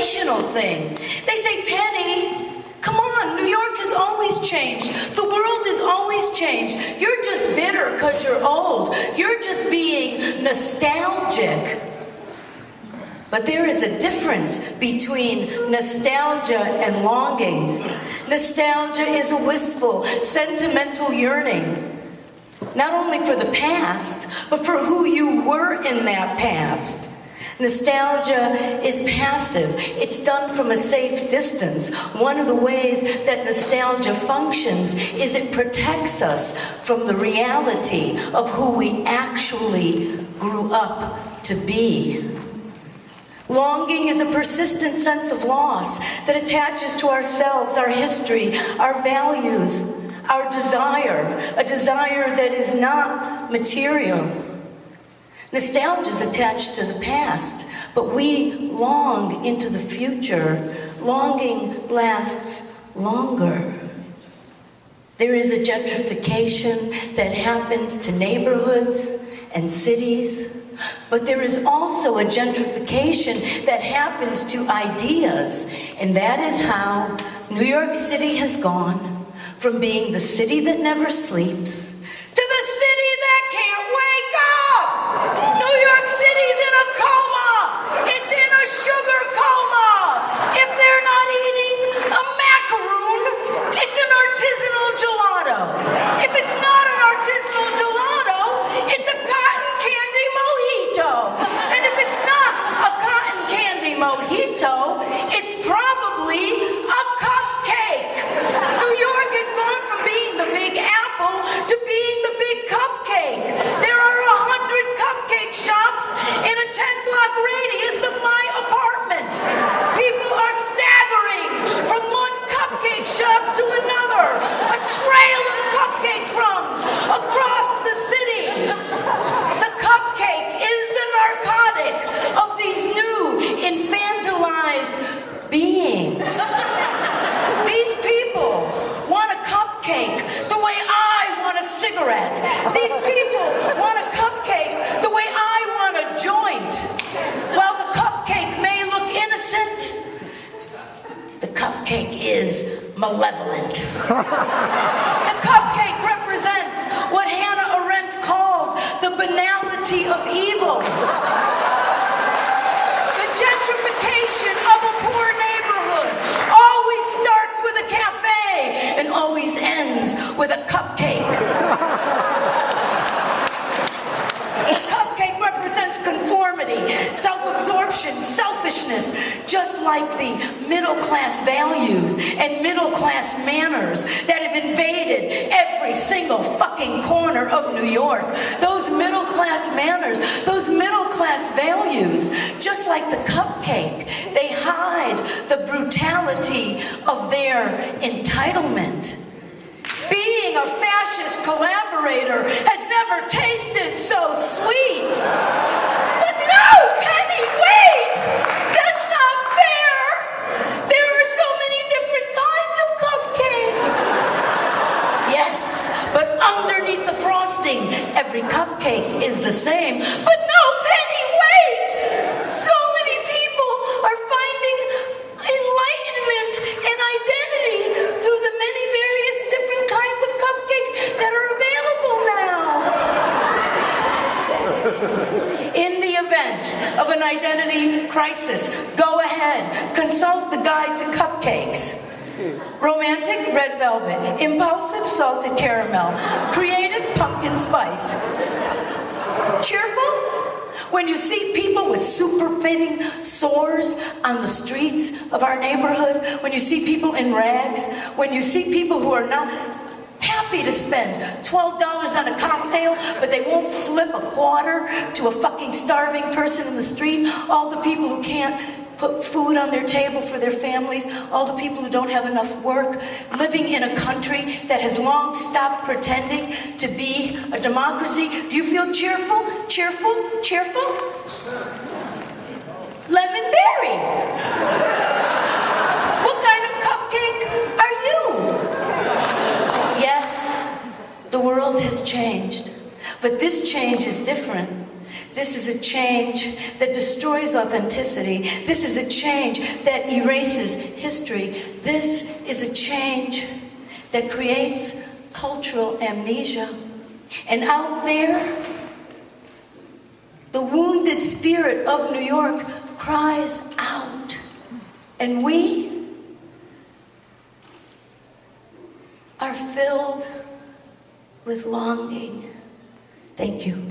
generational thing. They say, Penny, come on, New York has always changed. The world has always changed. You're just bitter because you're old. You're just being nostalgic. But there is a difference between nostalgia and longing. Nostalgia is a wistful, sentimental yearning. Not only for the past, but for who you were in that past. Nostalgia is passive. It's done from a safe distance. One of the ways that nostalgia functions is it protects us from the reality of who we actually grew up to be. Longing is a persistent sense of loss that attaches to ourselves, our history, our values, our desire, a desire that is not material. Nostalgia is attached to the past, but we long into the future. Longing lasts longer. There is a gentrification that happens to neighborhoods and cities, but there is also a gentrification that happens to ideas, and that is how New York City has gone from being the city that never sleeps to the city that can't wake up. New York City's in a coma. It's in a sugar coma. If they're not eating a macaroon, it's an artisanal gelato. If it's not an artisanal gelato, it's a cotton candy mojito. And if it's not a cotton candy mojito, it's probably a cupcake. New York has gone from being the Big Apple to being the Big Cupcake. There are 100 cupcake shops in a 10-block radius of my apartment. People are staggering from one cupcake shop to another. A trail of cupcake crumbs across the city. The cupcake is the narcotic of these new infantilized beings. These people want a cupcake the way I want a cigarette. These people want a cupcake the way I want a joint. While the cupcake may look innocent, the cupcake is malevolent. The cupcake represents what Hannah Arendt called the banality of evil. The gentrification of a poor neighborhood always starts with a cafe and always ends with a cupcake. The cupcake represents conformity, self-absorption, selfishness, just like the middle-class values and middle-class manners that have invaded every single fucking corner of New York. Those middle-class manners, those middle-class values, just like the cupcake, they hide the brutality of their entitlement. Being a fascist collaborator has never tasted so sweet. But no, Penny, wait! That's not fair! There are so many different kinds of cupcakes. Yes, but underneath the frosting, every cupcake is the same. But no, Penny, wait! So many people are finding enlightenment and identity through the many various different kinds of cupcakes that are available now. In the event of an identity crisis, go ahead, consult the guide to cupcakes. Romantic, red velvet. Impulsive, salted caramel. Creative, pumpkin spice. Cheerful? When you see people with super fitting sores on the streets of our neighborhood, when you see people in rags, when you see people who are not happy to spend $12 on a cocktail, but they won't flip a quarter to a fucking starving person in the street, all the people who can't put food on their table for their families, all the people who don't have enough work, living in a country that has long stopped pretending to be a democracy. Do you feel cheerful? Cheerful? Cheerful? Lemon berry. What kind of cupcake are you? Yes, the world has changed, but this change is different. This is a change that destroys authenticity. This is a change that erases history. This is a change that creates cultural amnesia. And out there, the wounded spirit of New York cries out. And we are filled with longing. Thank you.